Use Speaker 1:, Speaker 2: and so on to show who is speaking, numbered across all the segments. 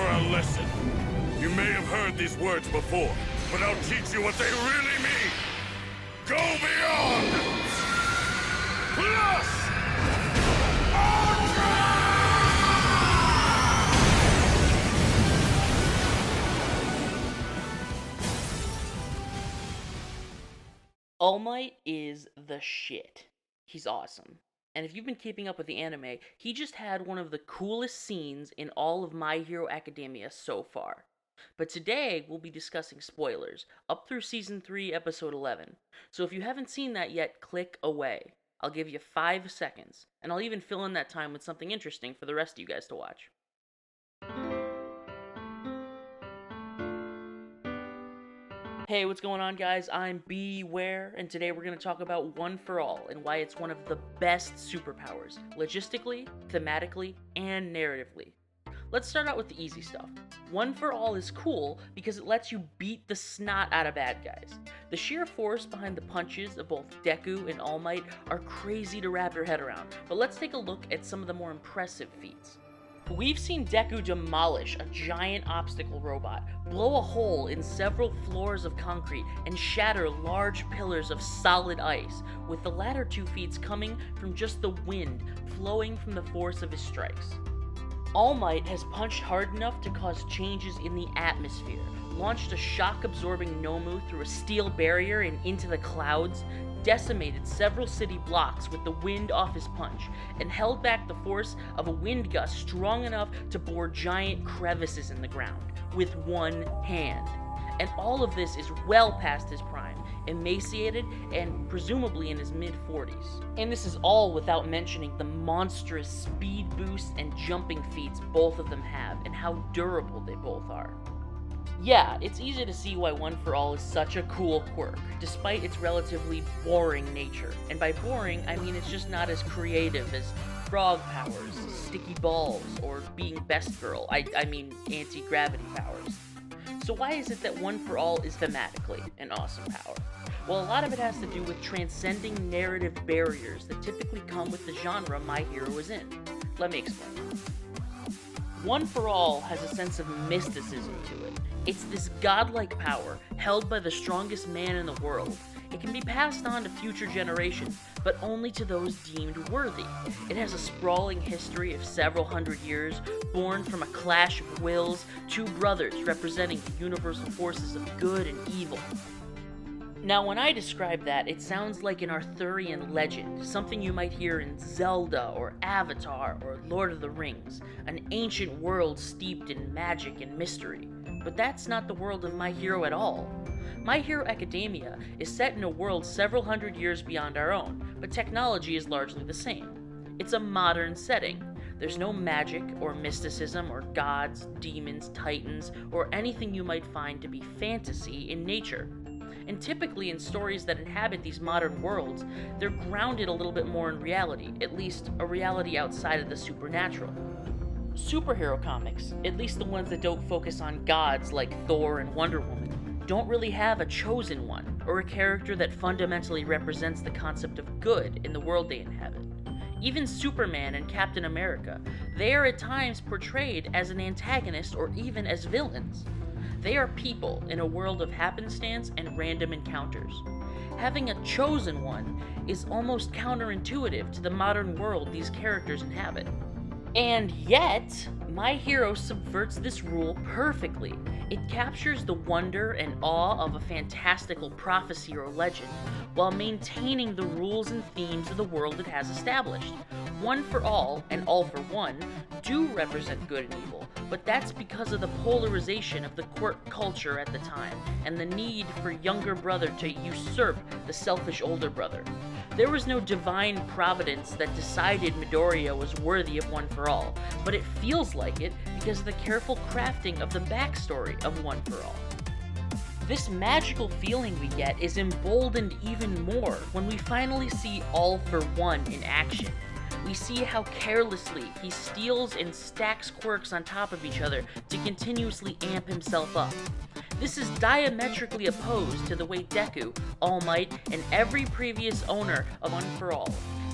Speaker 1: for a lesson. You may have heard these words before, but I'll teach you what they really mean. Go beyond! Plus!
Speaker 2: All Might is the shit. He's awesome. And if you've been keeping up with the anime, he just had one of the coolest scenes in all of My Hero Academia so far. But today, we'll be discussing spoilers, up through Season 3, Episode 11. So if you haven't seen that yet, click away. I'll give you 5 seconds, and I'll even fill in that time with something interesting for the rest of you guys to watch. Hey, what's going on, guys? I'm Beware, and today we're going to talk about One for All and why it's one of the best superpowers, logistically, thematically, and narratively. Let's start out with the easy stuff. One for All is cool because it lets you beat the snot out of bad guys. The sheer force behind the punches of both Deku and All Might are crazy to wrap your head around, but let's take a look at some of the more impressive feats. We've seen Deku demolish a giant obstacle robot, blow a hole in several floors of concrete, and shatter large pillars of solid ice, with the latter two feats coming from just the wind flowing from the force of his strikes. All Might has punched hard enough to cause changes in the atmosphere, launched a shock-absorbing Nomu through a steel barrier and into the clouds, decimated several city blocks with the wind off his punch, and held back the force of a wind gust strong enough to bore giant crevices in the ground with one hand. And all of this is well past his prime, emaciated and presumably in his mid-40s. And this is all without mentioning the monstrous speed boost and jumping feats both of them have, and how durable they both are. Yeah, it's easy to see why One for All is such a cool quirk, despite its relatively boring nature. And by boring, I mean it's just not as creative as frog powers, sticky balls, or being best girl. I mean anti-gravity powers. So why is it that One for All is thematically an awesome power? Well, a lot of it has to do with transcending narrative barriers that typically come with the genre My Hero is in. Let me explain. One for All has a sense of mysticism to it. It's this godlike power held by the strongest man in the world. It can be passed on to future generations, but only to those deemed worthy. It has a sprawling history of several hundred years, born from a clash of wills, two brothers representing the universal forces of good and evil. Now, when I describe that, it sounds like an Arthurian legend, something you might hear in Zelda or Avatar or Lord of the Rings, an ancient world steeped in magic and mystery. But that's not the world of My Hero at all. My Hero Academia is set in a world several hundred years beyond our own, but technology is largely the same. It's a modern setting. There's no magic or mysticism or gods, demons, titans, or anything you might find to be fantasy in nature. And typically in stories that inhabit these modern worlds, they're grounded a little bit more in reality, at least a reality outside of the supernatural. Superhero comics, at least the ones that don't focus on gods like Thor and Wonder Woman, don't really have a chosen one, or a character that fundamentally represents the concept of good in the world they inhabit. Even Superman and Captain America, they are at times portrayed as an antagonist or even as villains. They are people in a world of happenstance and random encounters. Having a chosen one is almost counterintuitive to the modern world these characters inhabit. And yet, My Hero subverts this rule perfectly. It captures the wonder and awe of a fantastical prophecy or legend, while maintaining the rules and themes of the world it has established. One for All and All for One do represent good and evil, but that's because of the polarization of the quirk culture at the time, and the need for younger brother to usurp the selfish older brother. There was no divine providence that decided Midoriya was worthy of One for All, but it feels like it because of the careful crafting of the backstory of One for All. This magical feeling we get is emboldened even more when we finally see All for One in action. We see how carelessly he steals and stacks quirks on top of each other to continuously amp himself up. This is diametrically opposed to the way Deku, All Might, and every previous owner of One for All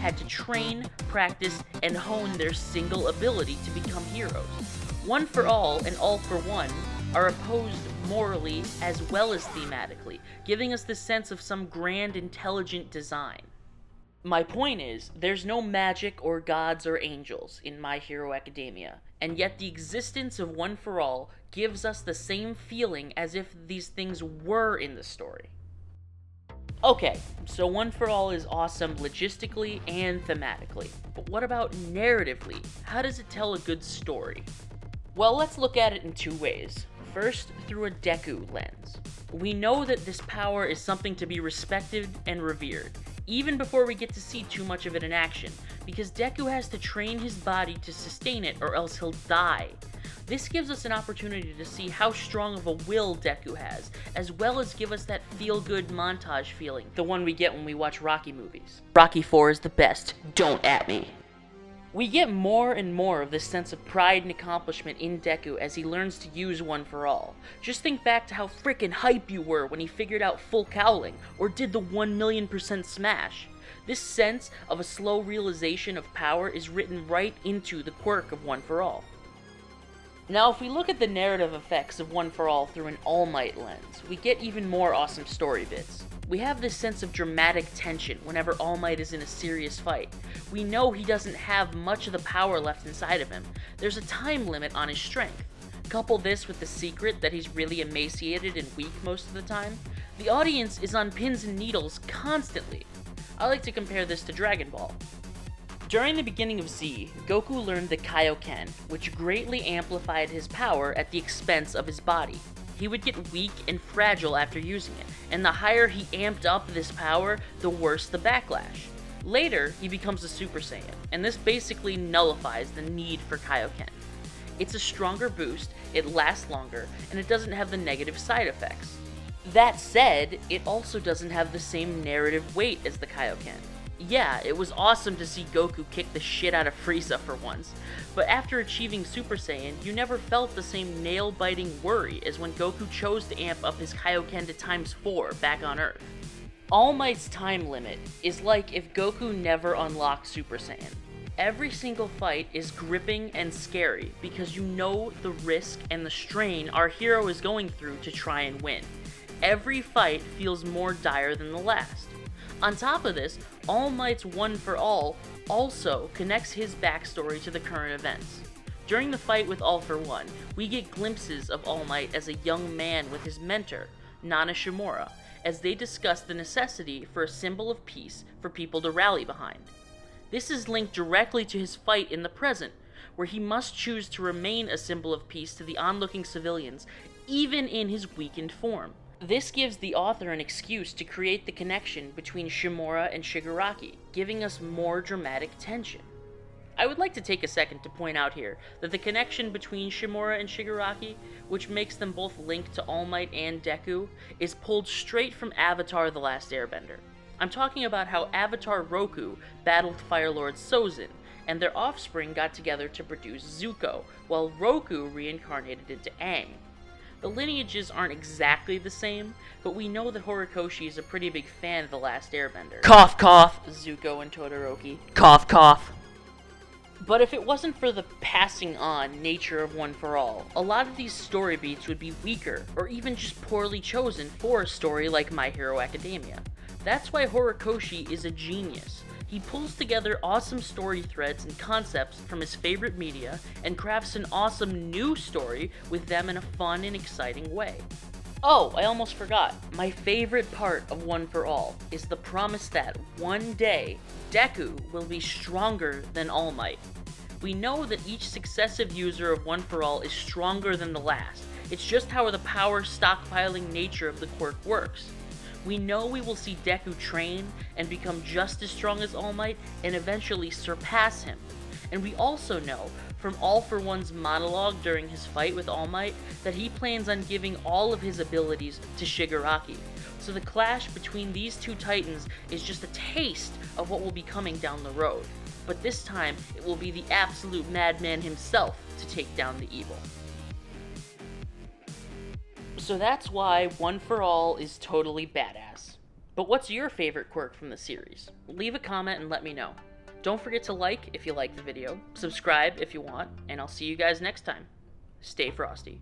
Speaker 2: had to train, practice, and hone their single ability to become heroes. One for all and all for one are opposed morally as well as thematically, giving us the sense of some grand, intelligent design. My point is, there's no magic or gods or angels in My Hero Academia, and yet the existence of One for All gives us the same feeling as if these things were in the story. Okay, so One for All is awesome logistically and thematically, but what about narratively? How does it tell a good story? Well, let's look at it in two ways. First, through a Deku lens. We know that this power is something to be respected and revered, even before we get to see too much of it in action, because Deku has to train his body to sustain it or else he'll die. This gives us an opportunity to see how strong of a will Deku has, as well as give us that feel-good montage feeling, the one we get when we watch Rocky movies. Rocky 4 is the best, don't at me. We get more and more of this sense of pride and accomplishment in Deku as he learns to use One for All. Just think back to how frickin' hype you were when he figured out full cowling, or did the 1,000,000% smash. This sense of a slow realization of power is written right into the quirk of One for All. Now, if we look at the narrative effects of One for All through an All Might lens, we get even more awesome story bits. We have this sense of dramatic tension whenever All Might is in a serious fight. We know he doesn't have much of the power left inside of him. There's a time limit on his strength. Couple this with the secret that he's really emaciated and weak most of the time, the audience is on pins and needles constantly. I like to compare this to Dragon Ball. During the beginning of Z, Goku learned the Kaioken, which greatly amplified his power at the expense of his body. He would get weak and fragile after using it, and the higher he amped up this power, the worse the backlash. Later, he becomes a Super Saiyan, and this basically nullifies the need for Kaioken. It's a stronger boost, it lasts longer, and it doesn't have the negative side effects. That said, it also doesn't have the same narrative weight as the Kaioken. Yeah, it was awesome to see Goku kick the shit out of Frieza for once, but after achieving Super Saiyan, you never felt the same nail-biting worry as when Goku chose to amp up his Kaioken to ×4 back on Earth. All Might's time limit is like if Goku never unlocked Super Saiyan. Every single fight is gripping and scary because you know the risk and the strain our hero is going through to try and win. Every fight feels more dire than the last. On top of this, All Might's One for All also connects his backstory to the current events. During the fight with All for One, we get glimpses of All Might as a young man with his mentor, Nana Shimura, as they discuss the necessity for a symbol of peace for people to rally behind. This is linked directly to his fight in the present, where he must choose to remain a symbol of peace to the onlooking civilians, even in his weakened form. This gives the author an excuse to create the connection between Shimura and Shigiraki, giving us more dramatic tension. I would like to take a second to point out here that the connection between Shimura and Shigiraki, which makes them both linked to All Might and Deku, is pulled straight from Avatar: The Last Airbender. I'm talking about how Avatar Roku battled Fire Lord Sozin, and their offspring got together to produce Zuko, while Roku reincarnated into Aang. The lineages aren't exactly the same, but we know that Horikoshi is a pretty big fan of The Last Airbender. Cough cough, Zuko and Todoroki. Cough cough. But if it wasn't for the passing on nature of One for All, a lot of these story beats would be weaker, or even just poorly chosen for a story like My Hero Academia. That's why Horikoshi is a genius. He pulls together awesome story threads and concepts from his favorite media and crafts an awesome new story with them in a fun and exciting way. Oh, I almost forgot. My favorite part of One for All is the promise that one day, Deku will be stronger than All Might. We know that each successive user of One for All is stronger than the last. It's just how the power stockpiling nature of the quirk works. We know we will see Deku train and become just as strong as All Might and eventually surpass him. And we also know from All for One's monologue during his fight with All Might that he plans on giving all of his abilities to Shigiraki. So the clash between these two titans is just a taste of what will be coming down the road. But this time, it will be the absolute madman himself to take down the evil. So that's why One for All is totally badass. But what's your favorite quirk from the series? Leave a comment and let me know. Don't forget to like if you like the video, subscribe if you want, and I'll see you guys next time. Stay frosty.